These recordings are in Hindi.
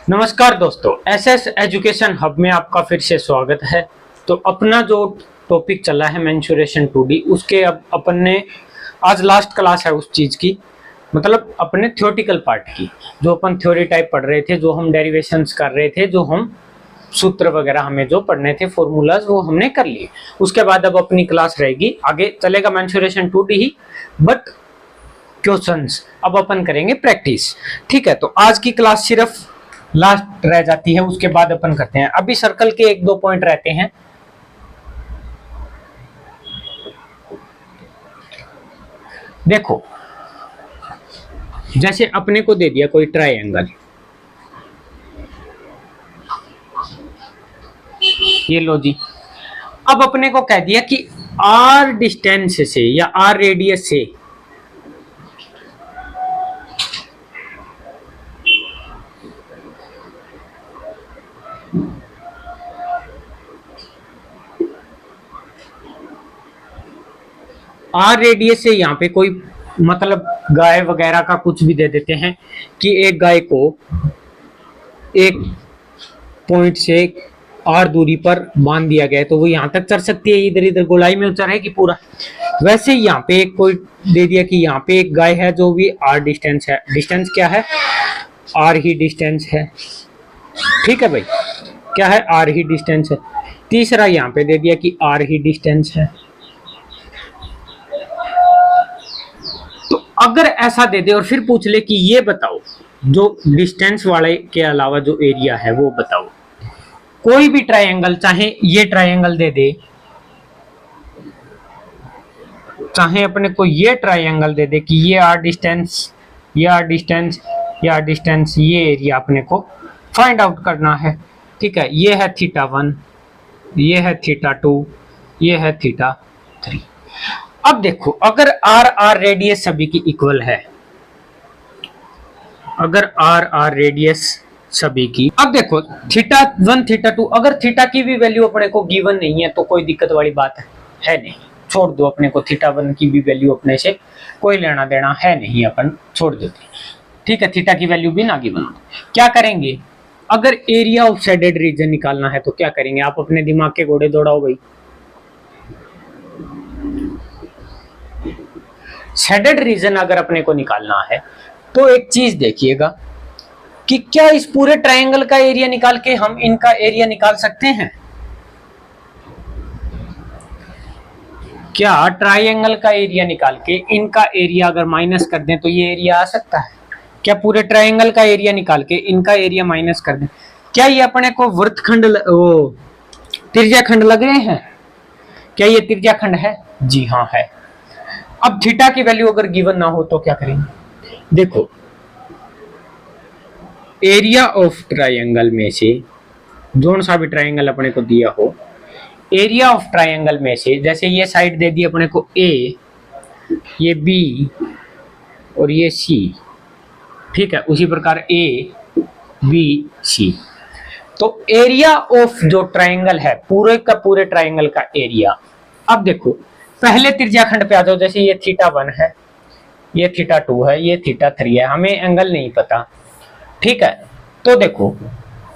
नमस्कार दोस्तों, एसएस एजुकेशन हब में आपका फिर से स्वागत है। तो अपना जो टॉपिक चला है मेंसुरेशन 2D, उसके अब अपन ने आज लास्ट क्लास है उस चीज़ की, मतलब अपने थ्योरेटिकल पार्ट की, जो अपन थ्योरी टाइप पढ़ रहे थे, जो हम डेरिवेशंस कर रहे थे, जो हम सूत्र वगैरह हमें जो पढ़ने थे, फॉर्मूलाज, वो हमने कर लिए। उसके बाद अब अपनी क्लास रहेगी, आगे चलेगा mensuration 2D he, but questions अब अपन करेंगे प्रैक्टिस। ठीक है, तो आज की क्लास सिर्फ लास्ट रह जाती है, उसके बाद अपन करते हैं। अभी सर्कल के एक दो पॉइंट रहते हैं। देखो, जैसे अपने को दे दिया कोई ट्रायंगल, ये लो जी। अब अपने को कह दिया कि आर डिस्टेंस से या आर रेडियस से आर रेडियस से यहाँ पे कोई मतलब गाय वगैरह का कुछ भी दे देते हैं कि एक गाय को एक पॉइंट से आर दूरी पर बांध दिया गया है, तो वो यहाँ तक चल सकती है, इधर इधर गोलाई में चढ़ेगी पूरा। वैसे यहाँ पे एक कोई दे दिया कि यहाँ पे एक गाय है जो भी आर डिस्टेंस है। डिस्टेंस क्या है? आर ही डिस्टेंस है। ठीक है भाई, क्या है? आर ही डिस्टेंस है। तीसरा यहाँ पे दे दिया कि आर ही डिस्टेंस है। अगर ऐसा दे दे और फिर पूछ ले कि ये बताओ, जो डिस्टेंस वाले के अलावा जो एरिया है वो बताओ, कोई भी ट्रायंगल, चाहे ये ट्रायंगल दे दे, चाहे अपने को ये ट्रायंगल दे दे कि ये आर डिस्टेंस, ये आर डिस्टेंस, ये आर डिस्टेंस, ये एरिया अपने को फाइंड आउट करना है। ठीक है, ये है θ1, ये है θ2, ये है θ3। अब देखो, अगर आर आर रेडियस सभी की इक्वल है, अगर आर आर रेडियस सभी की, अब देखो θ1 θ2, अगर थीटा की भी वैल्यू अपने को गिवन नहीं है तो कोई दिक्कत वाली बात है नहीं, छोड़ दो। अपने को θ1 की भी वैल्यू अपने से कोई लेना देना है नहीं, अपन छोड़ देते हैं। ठीक है, थीटा की वैल्यू भी ना गिवन हो, क्या करेंगे? अगर एरिया ऑफ शेडेड रीजन निकालना है तो क्या करेंगे? आप अपने दिमाग के घोड़े दौड़ाओ भाई। शेडेड रीजन अगर अपने को निकालना है तो एक चीज देखिएगा कि क्या इस पूरे ट्रायंगल का एरिया निकाल के हम इनका एरिया निकाल सकते हैं? क्या ट्रायंगल का एरिया निकाल के इनका एरिया अगर माइनस कर दें तो ये एरिया आ सकता है? क्या पूरे ट्रायंगल का एरिया निकाल के इनका एरिया माइनस कर दें, क्या ये अपने को वृत्तखंड, वो त्रिज्याखंड लग रहे हैं? क्या ये त्रिज्याखंड है? जी हाँ है। अब थीटा की वैल्यू अगर गिवन ना हो तो क्या करेंगे? देखो, एरिया ऑफ ट्रायंगल में से, जोन सा भी ट्रायंगल अपने को दिया हो, एरिया ऑफ ट्रायंगल में से, जैसे ये साइड दे दी अपने को ए, ये बी और ये सी। ठीक है, उसी प्रकार ए बी सी। तो एरिया ऑफ जो ट्रायंगल है, पूरे का पूरे ट्रायंगल का एरिया। अब देखो, पहले त्रिज्याखंड पे आ जाओ। जैसे ये θ1 है, ये θ2 है, ये θ3 है, हमें एंगल नहीं पता। ठीक है, तो देखो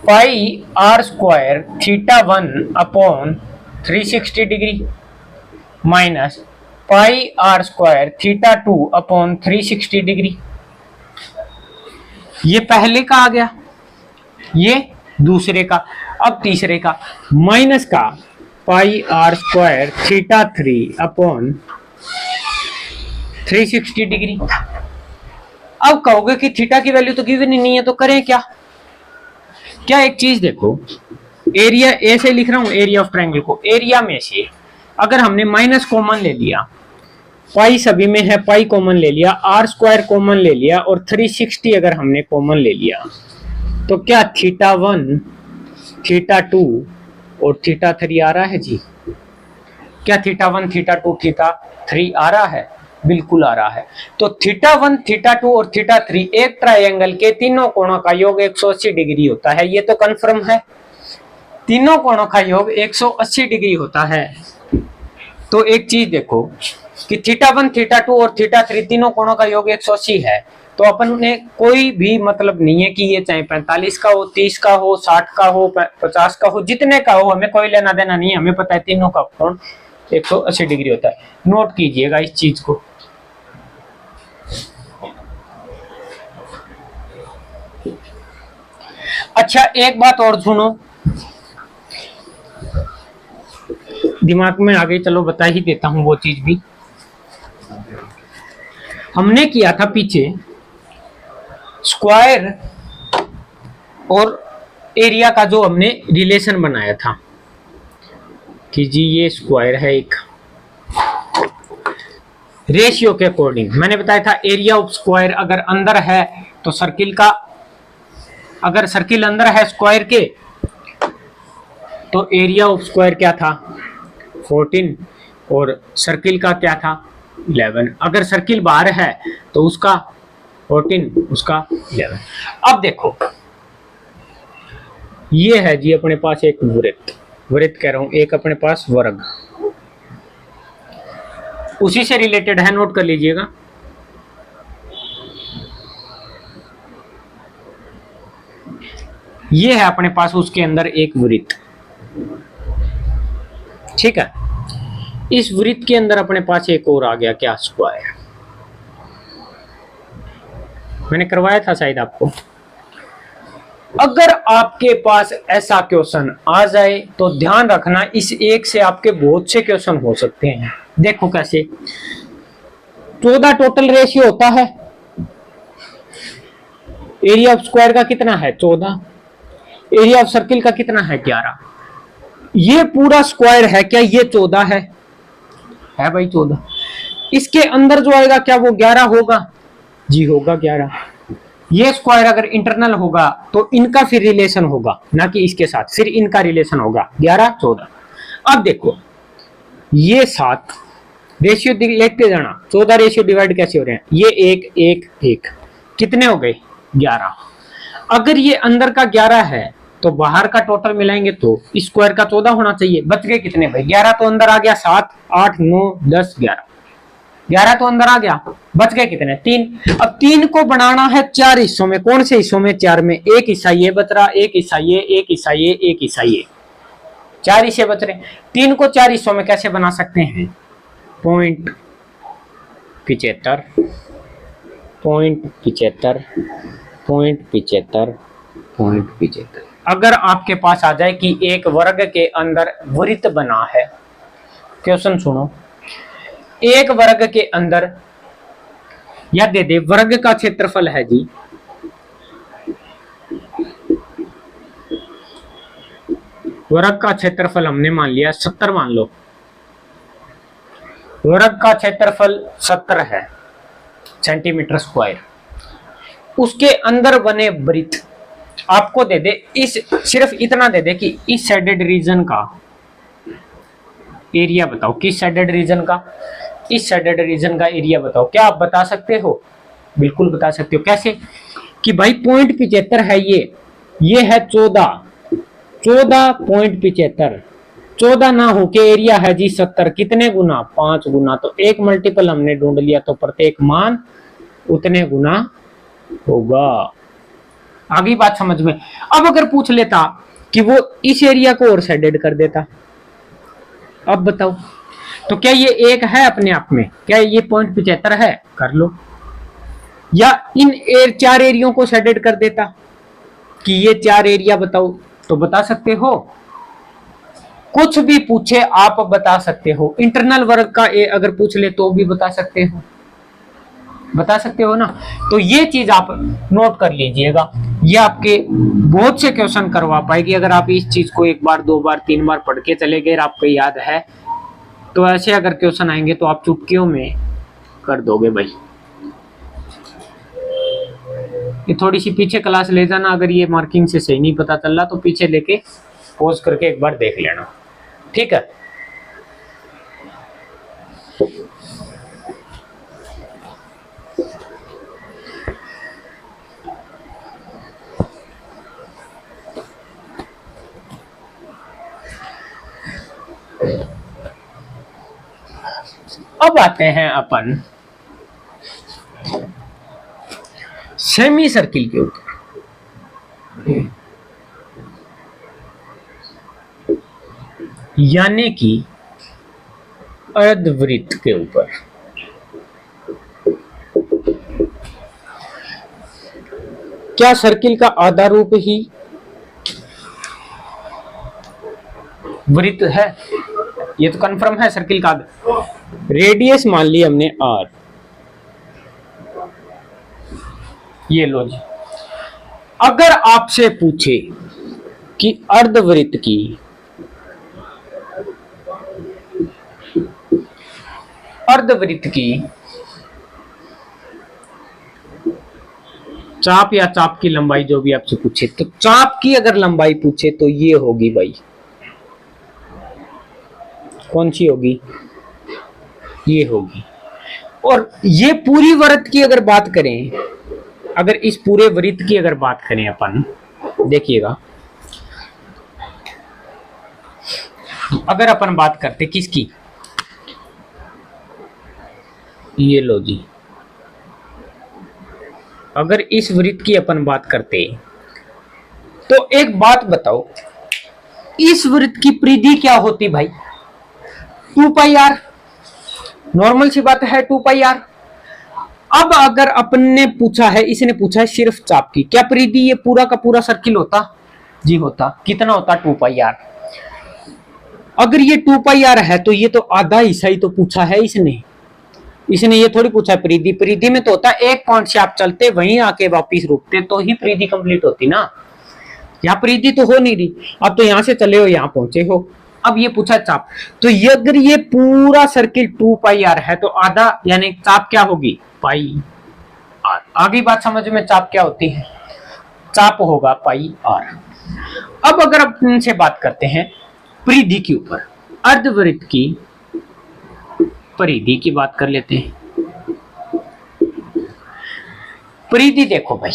pi R square θ1 upon 360 degree minus pi R square θ2 upon 360 degree. ये पहले का आ गया, ये दूसरे का। अब तीसरे का, माइनस का पाई आर स्क्वायर θ3 अपॉन 360 डिग्री। अब कहोगे कि थीटा की वैल्यू तो गिवन ही नहीं है, तो करें क्या? क्या एक चीज देखो, एरिया ऐसे लिख रहा हूं, एरिया ऑफ ट्रायंगल को, एरिया में से अगर हमने माइनस कॉमन ले लिया, पाई सभी में है, पाई कॉमन ले लिया, आर स्क्वायर कॉमन ले लिया और 360 अगर हमने कॉमन ले लिया, तो क्या θ1 θ2 और θ3 आ रहा है जी? क्या θ1 θ2 θ3 आ रहा है? बिल्कुल आ रहा है। तो θ1 θ2 और θ3 एक ट्रायंगल के तीनों कोणों का योग 180 डिग्री होता है। ये तो कंफर्म है, तीनों कोणों का योग 180 डिग्री होता है। तो एक चीज देखो कि θ1 θ2 और θ3 तीनों कोणों का योग 180 है, तो अपन उन्हें कोई भी मतलब नहीं है कि ये चाहे 45 का हो, 30 का हो, 60 का हो, 50 का हो, जितने का हो, हमें कोई लेना देना नहीं है। हमें पता है तीनों का कोण 180 डिग्री होता है। नोट कीजिएगा इस चीज को। अच्छा, एक बात और सुनो, दिमाग में आ गई, चलो बता ही देता हूं वो चीज भी। हमने किया था पीछे स्क्वायर और एरिया का जो हमने रिलेशन बनाया था कि जी ये स्क्वायर है, एक रेशियो के अकॉर्डिंग मैंने बताया था एरिया ऑफ स्क्वायर अगर अंदर है तो सर्किल का, अगर सर्किल अंदर है स्क्वायर के तो एरिया ऑफ स्क्वायर क्या था 14 और सर्किल का क्या था 11। अगर सर्किल बाहर है तो उसका 14 उसका 11। अब देखो ये है जी अपने पास एक वृत्त, वृत्त कह रहा हूं, एक अपने पास वर्ग, उसी से रिलेटेड है, नोट कर लीजिएगा। ये है अपने पास उसके अंदर एक वृत्त, ठीक है। इस वृत्त के अंदर अपने पास एक और आ गया, क्या स्क्वायर, मैंने करवाया था शायद आपको। अगर आपके पास ऐसा क्वेश्चन आ जाए तो ध्यान रखना इस एक से आपके बहुत से क्वेश्चन हो सकते हैं। देखो कैसे, 14 टोटल रेशियो होता है, एरिया ऑफ स्क्वायर का कितना है 14, एरिया ऑफ सर्किल का कितना है 11। ये पूरा स्क्वायर है, क्या ये 14 है भाई 14। इसके अंदर जो आएगा क्या वो 11 होगा जी, होगा 11। ये स्क्वायर अगर इंटरनल होगा तो इनका फिर रिलेशन होगा, ना कि इसके साथ, फिर इनका रिलेशन होगा 11 14। अब देखो ये 7 रेशियो लेते जाना, 14 रेशियो डिवाइड कैसे हो रहे हैं, ये 1 1 1 कितने हो गए 11। अगर ये अंदर का 11 है तो बाहर का टोटल मिलाएंगे तो स्क्वायर का 14 होना चाहिए। बच गए कितने भाई, 11 तो अंदर आ गया, 7 8 9 10 11, 11 तो अंदर आ गया, बच गए कितने 3। अब 3 को बनाना है 4 हिस्सों में, कौन से हिस्सों में 4 में, एक हिस्सा ये बच रहा, एक हिस्सा ये, एक हिस्सा ये, एक हिस्सा ये, 4 हिस्से बच रहे। 3 को 4 हिस्सों में कैसे बना सकते हैं, 0.75 0.75 0.75 0.75। अगर आपके पास आ जाए कि एक वर्ग के अंदर वृत्त बना है, क्वेश्चन सुनो, एक वर्ग के अंदर या दे दे वर्ग का क्षेत्रफल है जी, वर्ग का क्षेत्रफल हमने मान लिया 70, मान लो वर्ग का क्षेत्रफल 70 है सेंटीमीटर स्क्वायर। उसके अंदर बने वृत्त आपको दे दे, इस सिर्फ इतना दे दे कि इस साइडेड रीजन का एरिया बताओ, किस साइडेड रीजन का, इस साइडेड रीजन का एरिया बताओ। क्या आप बता सकते हो, बिल्कुल बता सकते हो। कैसे कि भाई 0.75 है ये है 14.75, 14 ना हो के एरिया है जी 70, कितने गुना 5 गुना, तो एक मल्टीपल हमने ढूंढ लिया तो प्रत्येक मान उतने गुना होगा। आगे बात समझ में। अब अगर पूछ लेता कि वो इस एरिया को और साइडेड कर देता, अब बताओ तो क्या ये एक है अपने आप में, क्या ये 0.75 है, कर लो, या इन 4 एरियो को साइडेड कर देता कि ये 4 एरिया बताओ, तो बता सकते हो। कुछ भी पूछे आप बता सकते हो, इंटरनल वर्ग का अगर पूछ ले तो भी बता सकते हो, बता सकते हो ना। तो ये चीज आप नोट कर लीजिएगा, ये आपके बहुत से क्वेश्चन करवा पाएगी अगर आप इस चीज को 1 बार 2 बार 3 बार पढ़ के चले गए, आपको याद है तो ऐसे अगर क्वेश्चन आएंगे तो आप चुटकियों में कर दोगे भाई। ये थोड़ी सी पीछे क्लास ले जाना, अगर ये मार्किंग से सही नहीं पता चल रहा तो पीछे लेके पॉज करके एक बार देख लेना, ठीक है। अब आते हैं अपन सेमी सर्किल के ऊपर, यानी कि अर्धवृत्त के ऊपर। क्या सर्किल का आधा रूप ही वृत्त है? ये तो कंफर्म है सर्किल का आधा। रेडियस मान ली हमने r, ये लो जी। अगर आपसे पूछे कि अर्धवृत्त की चाप या चाप की लंबाई जो भी आपसे पूछे, तो चाप की अगर लंबाई पूछे तो ये होगी भाई, कौन सी होगी? ये होगी। और ये पूरी वृत्त की अगर बात करें, अगर इस पूरे वृत्त की अगर बात करें अपन, देखिएगा, अगर अपन बात करते किसकी, ये लो जी, अगर इस वृत्त की अपन बात करते तो एक बात बताओ, इस वृत्त की परिधि क्या होती भाई? 2 पाई आर, नॉर्मल सी बात है 2 पाई आर। अब अगर अपन ने पूछा है, इसने पूछा है सिर्फ चाप की, क्या परिधि ये पूरा का पूरा सर्किल होता? जी होता। कितना होता? 2 पाई आर। अगर ये 2 पाई आर है तो ये तो आधा हिस्सा ही तो पूछा है इसने ये थोड़ी पूछा परिधि। परिधि में तो होता एक पॉइंट से आप चलते वहीं आके वापिस रुकते तो ही परिधि कंप्लीट होती ना। यहाँ परिधि तो हो नहीं रही, अब तो यहाँ से चले हो यहाँ पहुंचे हो। अब ये पूछा चाप, तो ये अगर ये पूरा सर्किल 2 पाई आर है तो आधा यानी चाप क्या होगी? पाई आर। आगे बात समझ में, चाप क्या होती है? चाप होगा पाई आर। अब अगर अपन से बात करते हैं परिधि के ऊपर, अर्धवृत्त की परिधि की बात कर लेते हैं। परिधि देखो भाई,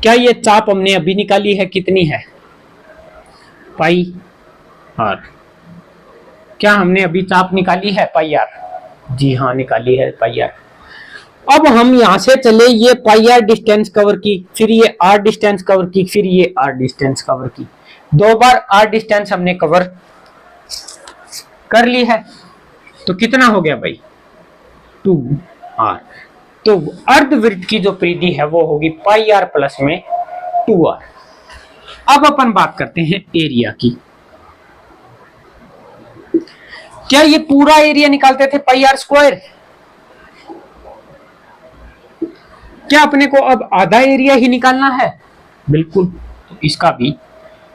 क्या ये चाप हमने अभी निकाली है? कितनी है? पाई आर। क्या हमने अभी चाप निकाली है? पाई आर। जी हाँ, निकाली है पाई आर। अब हम यहां से चले, ये पाई आर डिस्टेंस कवर की, फिर ये आर डिस्टेंस कवर की, फिर ये आर डिस्टेंस कवर की, 2 बार आर डिस्टेंस हमने कवर कर ली है। तो कितना हो गया भाई? 2 आर। तो अर्धवृत्त की जो परिधि है वो होगी पाई आर प्लस में 2 आर। अब अपन बात करते हैं एरिया की। क्या ये पूरा एरिया निकालते थे पाई आर स्क्वायर? क्या अपने को अब आधा एरिया ही निकालना है? बिल्कुल, तो इसका भी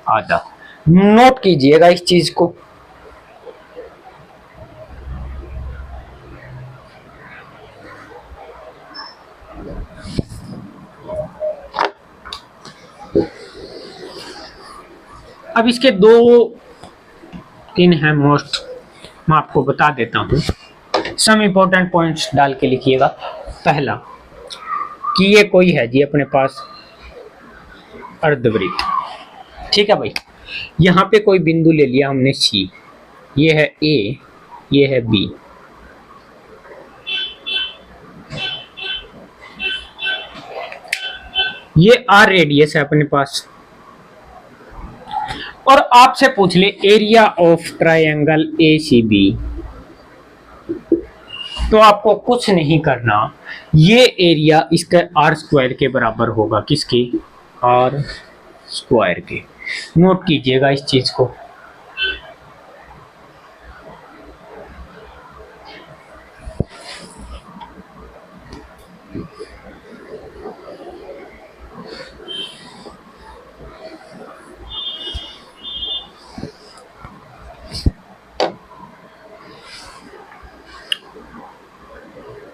आधा। नोट कीजिएगा इस चीज को। अब इसके 2-3 हैं मोस्ट, मैं आपको बता देता हूं। सम इंपॉर्टेंट पॉइंट्स डाल के लिखिएगा। पहला कि ये कोई है जी अपने पास अर्धवृत्त, ठीक है भाई। यहां पे कोई बिंदु ले लिया हमने सी, ये है ए, ये है बी। ये आर रेडियस है अपने पास। और आपसे पूछ ले एरिया ऑफ ट्रायंगल ACB, तो आपको कुछ नहीं करना, ये एरिया इसका आर स्क्वायर के बराबर होगा। किसके? आर स्क्वायर के। नोट कीजिएगा इस चीज को।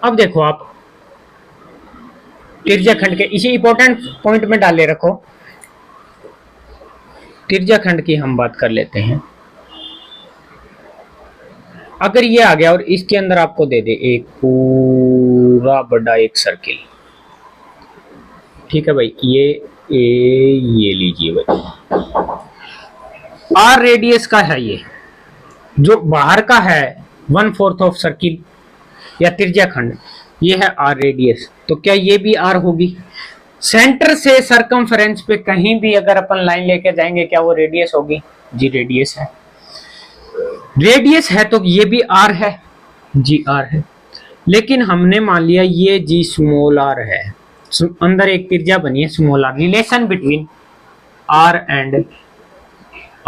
अब देखो आप त्रिज्याखंड के, इसी इंपॉर्टेंट पॉइंट में डाले रखो। त्रिज्याखंड की हम बात कर लेते हैं। अगर ये आ गया और इसके अंदर आपको दे दे एक पूरा बड़ा एक सर्किल, ठीक है भाई, ये लीजिए भाई, आर रेडियस का है, ये जो बाहर का है 1/4 ऑफ सर्किल या त्रिज्याखंड, ये है आर रेडियस, तो क्या ये भी आर होगी? सेंटर से सरकमफेरेंस पे कहीं भी अगर अपन लाइन लेके जाएंगे क्या वो रेडियस होगी? जी रेडियस है। रेडियस है तो ये भी आर है, जी आर है। लेकिन हमने मान लिया ये जी स्मॉल आर है, अंदर एक त्रिज्या बनी है small R, relation between R and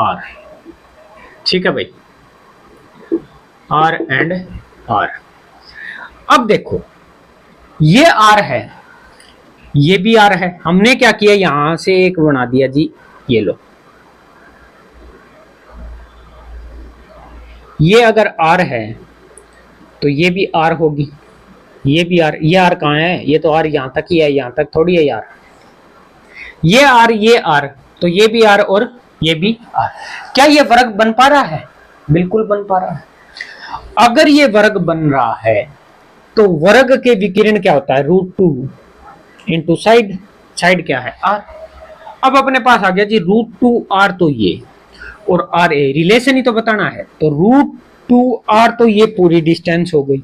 R, ठीक है भाई, आर एंड आर। अब देखो ये आर है, ये भी आर है, हमने क्या किया यहां से एक बना दिया जी, ये लो, ये अगर आर है तो ये भी आर होगी, ये भी आर, ये आर कहाँ है? ये तो आर यहां तक ही है, यहां तक थोड़ी है यार। ये आर, तो ये भी आर और ये भी आर। क्या ये वर्ग बन पा रहा है? बिल्कुल बन पा रहा है। अगर ये वर्ग बन रहा है तो वर्ग के विकिरण क्या होता है? √2 इंटू साइड, साइड क्या है? आर। अब अपने पास आ गया जी √2r, तो ये और आर ए रिलेशन ही तो बताना है, तो √2r तो ये पूरी डिस्टेंस हो गई,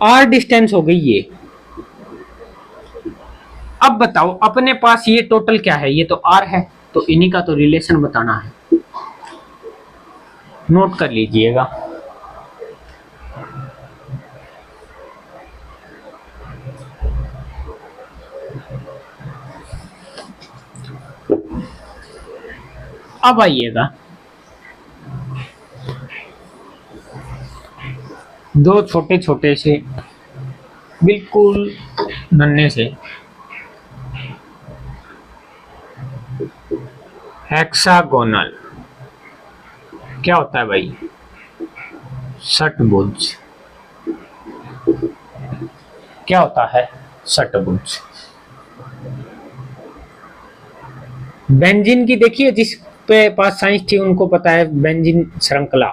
आर डिस्टेंस हो गई ये। अब बताओ अपने पास ये टोटल क्या है? ये तो आर है, तो इन्हीं का तो रिलेशन बताना है, नोट कर लीजिएगा। अब आइएगा दो छोटे छोटे से बिल्कुल नन्हे से हेक्सागोनल, क्या होता है भाई? षटभुज। क्या होता है? षटभुज। बेंजीन की देखिए, जिस पे पास साइंस थी उनको पता है बेंजीन श्रृंखला,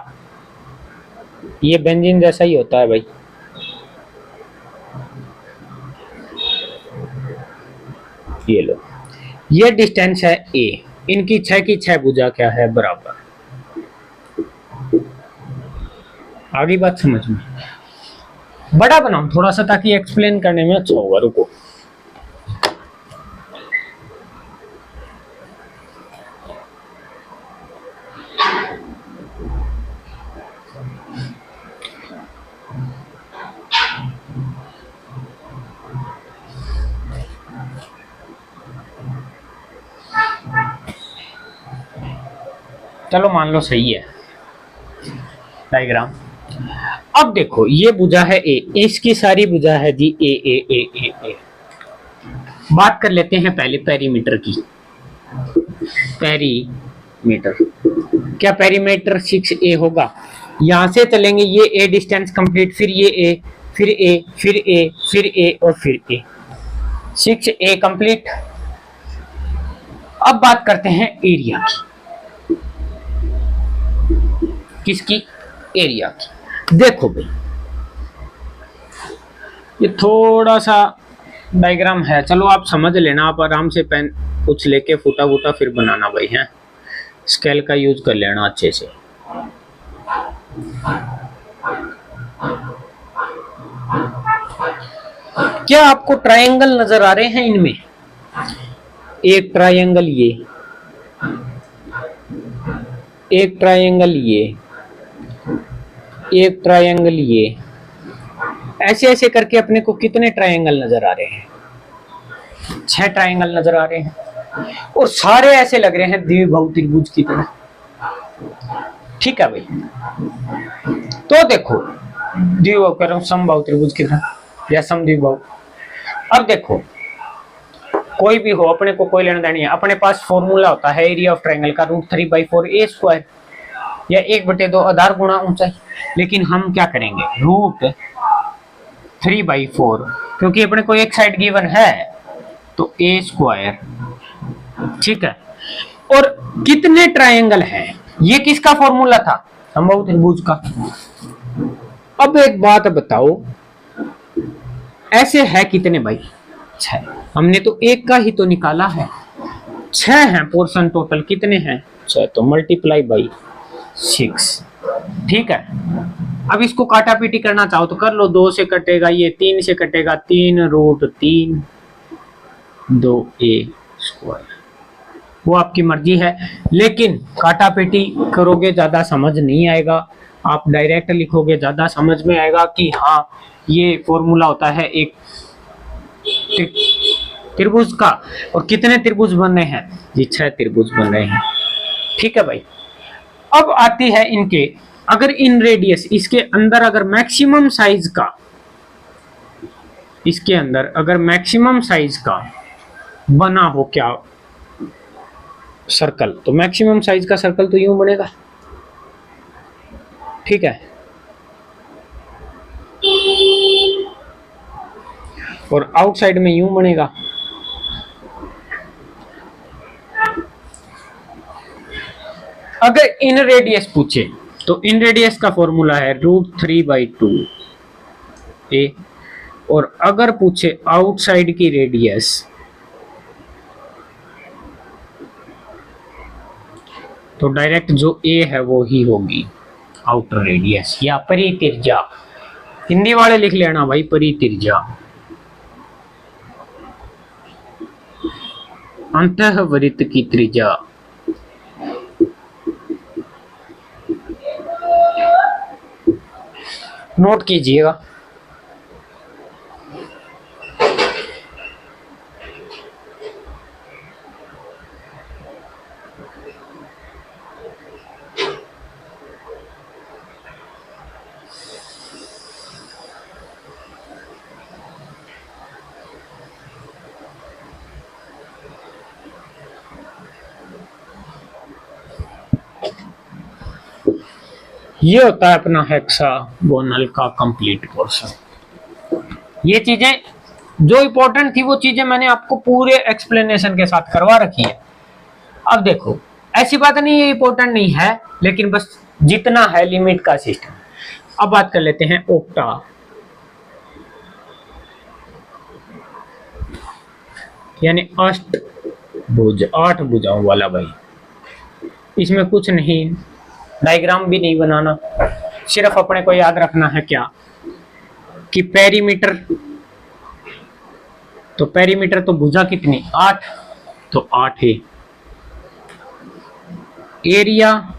ये बेंजीन जैसा ही होता है भाई। ये लो, ये डिस्टेंस है ए, इनकी 6 की 6 भुजा क्या है? बराबर। आगे बात समझ में? बड़ा बनाऊं थोड़ा सा ताकि एक्सप्लेन करने में अच्छा होगा, रुको। चलो मान लो सही है डायग्राम। अब देखो ये भुजा है ए, इसकी सारी भुजा है जी ए ए ए ए ए। बात कर लेते हैं पहले पेरीमीटर की। पेरीमीटर, क्या पेरीमीटर 6a होगा? यहां से चलेंगे, ये ए डिस्टेंस कंप्लीट, फिर ये ए, फिर ए, फिर ए, फिर ए और फिर ए, 6a कंप्लीट। अब बात करते हैं एरिया की। किसकी? एरिया की। देखो भाई ये थोड़ा सा डायग्राम है, चलो आप समझ लेना, आप आराम से पेन कुछ लेके फूटा फूटा फिर बनाना भाई, है स्केल का यूज कर लेना अच्छे से। क्या आपको ट्रायंगल नजर आ रहे हैं इनमें? एक ट्रायंगल ये, एक ट्रायंगल ये, एक ट्रायंगल ये, ऐसे ऐसे करके अपने को कितने ट्रायंगल नजर आ रहे हैं? 6 ट्रायंगल नजर आ रहे हैं और सारे ऐसे लग रहे हैं द्विबाहु त्रिभुज की तरह, ठीक है भाई। तो देखो द्विबाहु कह रहा हूं, समबाहु त्रिभुज की तरह या समद्विबाहु। अब देखो कोई भी हो, अपने को कोई लेना देना नहीं है, अपने पास फॉर्मूला होता है एरिया ऑफ ट्रायंगल का √3/4 a स्क्वायर या 1/2 आधार गुणा ऊंचाई। लेकिन हम क्या करेंगे? √3/4, क्योंकि अपने को एक साइड गिवन है तो a स्क्वायर, ठीक है। और कितने ट्रायंगल हैं? ये किसका फॉर्मूला था? समबाहु त्रिभुज का। अब एक बात बताओ, ऐसे है कितने भाई? 6। हमने तो एक का ही तो निकाला है, 6 हैं पोर्शन टोटल। कितने हैं? 6, तो मल्टीप्लाई बाई 6, ठीक है। अब इसको काटा पीटी करना चाहो तो कर लो, 2 से कटेगा ये, 3 से कटेगा 3√3 2a², वो आपकी मर्जी है। लेकिन काटा पीटी करोगे ज्यादा समझ नहीं आएगा, आप डायरेक्ट लिखोगे ज्यादा समझ में आएगा कि हाँ ये फॉर्मूला होता है एक त्रिभुज का। और कितने त्रिभुज बन रहे हैं? ये 6 त्रिभुज बन रहे हैं। ठीक है भाई। अब आती है इनके, अगर इन रेडियस इसके अंदर अगर मैक्सिमम साइज का, इसके अंदर अगर मैक्सिमम साइज का बना हो क्या सर्कल, तो मैक्सिमम साइज का सर्कल तो यूं बनेगा। ठीक है, और आउटसाइड में यूं बनेगा। अगर इन रेडियस पूछे तो इन रेडियस का फॉर्मूला है √3/2a, और अगर पूछे आउटसाइड की रेडियस तो डायरेक्ट जो a है वो ही होगी आउटर रेडियस या परित्रिज्या। हिंदी वाले लिख लेना भाई परित्रिज्या, अंतःवृत्त की त्रिज्या। नोट कीजिएगा। ये होता है अपना हेक्सागोनल का कंप्लीट पोर्शन। ये चीजें जो इंपॉर्टेंट थी वो चीजें मैंने आपको पूरे एक्सप्लेनेशन के साथ करवा रखी है। अब देखो ऐसी बात नहीं है इंपॉर्टेंट नहीं है, लेकिन बस जितना है लिमिट का सिस्टम। अब बात कर लेते हैं ओक्टा, यानी अष्टभुज, 8 भुजाओं वाला भाई। इसमें कुछ नहीं, डायग्राम भी नहीं बनाना, सिर्फ अपने को याद रखना है क्या कि पेरीमीटर, तो पेरीमीटर तो भुजा कितनी 8, तो 8 है। एरिया,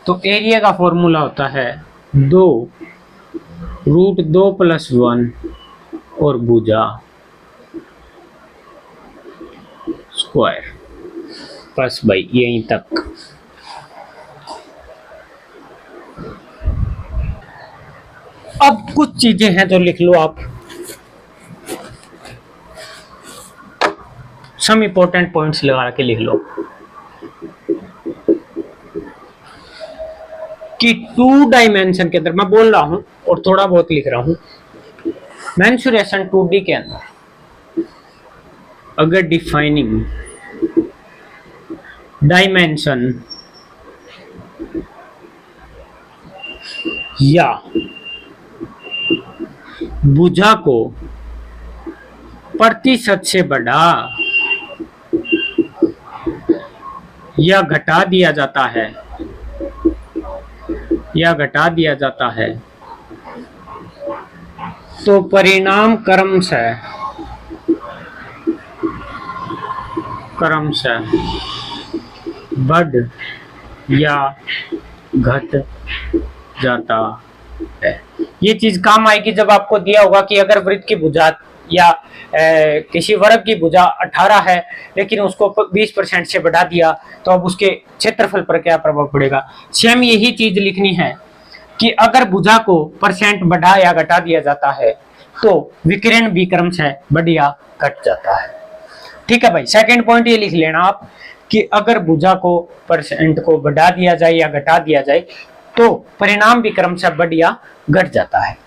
तो एरिया का फॉर्मूला होता है 2√2 + 1 और भुजा स्क्वायर। बस भाई यहीं तक। अब कुछ चीजें हैं जो लिख लो आप, सम इंपॉर्टेंट पॉइंट्स लगा के लिख लो कि 2 डायमेंशन के अंदर, मैं बोल रहा हूं और थोड़ा बहुत लिख रहा हूं, मेंसुरेशन 2D के अंदर अगर डिफाइनिंग डायमेंशन या भुजा को प्रतिशत से बढ़ा या घटा दिया जाता है, या घटा दिया जाता है, तो परिणाम क्रमशः बढ़ या घट जाता है। ये चीज काम आएगी जब आपको दिया होगा कि अगर वृत्त की भुजा या किसी वर्ग की भुजा 18 है लेकिन उसको 20% से बढ़ा दिया तो अब उसके क्षेत्रफल पर क्या प्रभाव पड़ेगा। सेम यही चीज लिखनी है कि अगर भुजा को परसेंट बढ़ा या घटा दिया जाता है तो विकिरण भी क्रमशः बढ़ या घट जाता है। ठीक है भाई, सेकंड पॉइंट ये लिख लेना आप कि अगर भुजा को परसेंट को बढ़ा दिया जाए या घटा दिया जाए तो परिणाम भी क्रमशः बढ़ या घट जाता है।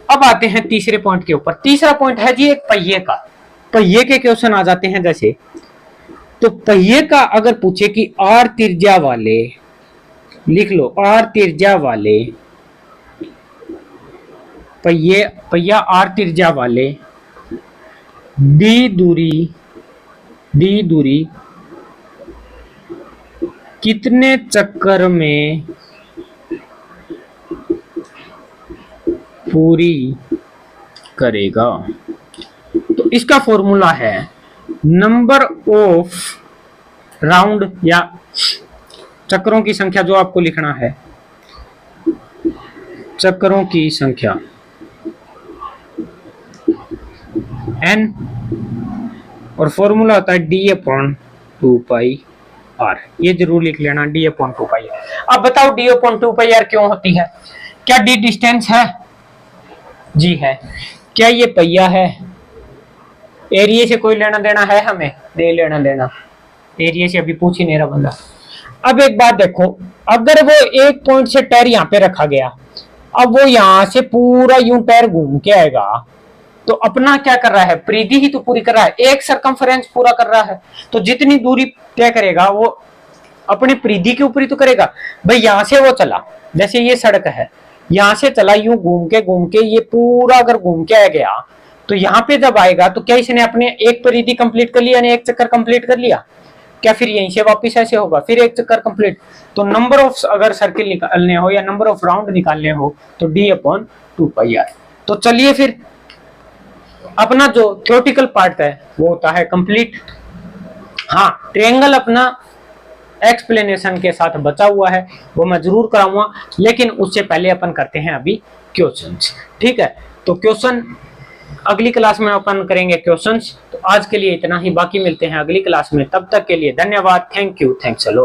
अब आते हैं तीसरे पॉइंट के ऊपर। तीसरा पॉइंट है जी एक पहिए का। पहिए के क्वेश्चन आ जाते हैं जैसे, तो पहिए का अगर पूछे कि आर त्रिज्या वाले, लिख लो आर त्रिज्या वाले पहिया आर त्रिज्या वाले डी दूरी कितने चक्कर में पूरी करेगा। तो इसका फॉर्मूला है नंबर ऑफ राउंड या चक्रों की संख्या, जो आपको लिखना है चक्रों की संख्या n, और फॉर्मूला होता है d/2πr। ये जरूर लिख लेना, d/2πr। अब बताओ d/2πr क्यों होती है? क्या d डिस्टेंस है? जी है। क्या ये पहिया है? एरिया से कोई लेना देना है हमें? नहीं लेना देना, एरिया से अभी पूछ ही नहीं रहा बंदा। अब एक बात देखो, अगर वो एक पॉइंट से टायर यहाँ पे रखा गया, अब वो यहां से पूरा यूं टायर घूम के आएगा, तो अपना क्या कर रहा है? परिधि ही तो पूरी कर रहा है, एक सरकमफरेंस पूरा कर रहा है। तो जितनी दूरी तय करेगा वो अपनी परिधि के ऊपर ही तो करेगा। भाई यहां से वो चला, जैसे ये सड़क है, यहां से चला यूं घूम के ये पूरा अगर घूम के आ गया, तो यहाँ पे जब आएगा तो क्या इसने अपने एक परिधि कंप्लीट कर लिया, एक चक्कर कंप्लीट कर लिया? क्या फिर यहीं से वापस ऐसे होगा, फिर एक चक्कर कंप्लीट? तो नंबर ऑफ अगर सर्किल निकालने हो या नंबर ऑफ राउंड निकालने हो तो d/2πr। तो चलिए फिर अपना जो थ्योरेटिकल पार्ट है वो होता है कंप्लीट। हाँ, ट्रायंगल अपना एक्सप्लेनेशन के साथ बचा हुआ है, वो मैं जरूर कराऊंगा, लेकिन उससे पहले अपन करते हैं अभी क्वेश्चंस। ठीक है, तो क्वेश्चन अगली क्लास में अपन करेंगे क्वेश्चंस। तो आज के लिए इतना ही, बाकी मिलते हैं अगली क्लास में। तब तक के लिए धन्यवाद। Thank you, thanks a lot.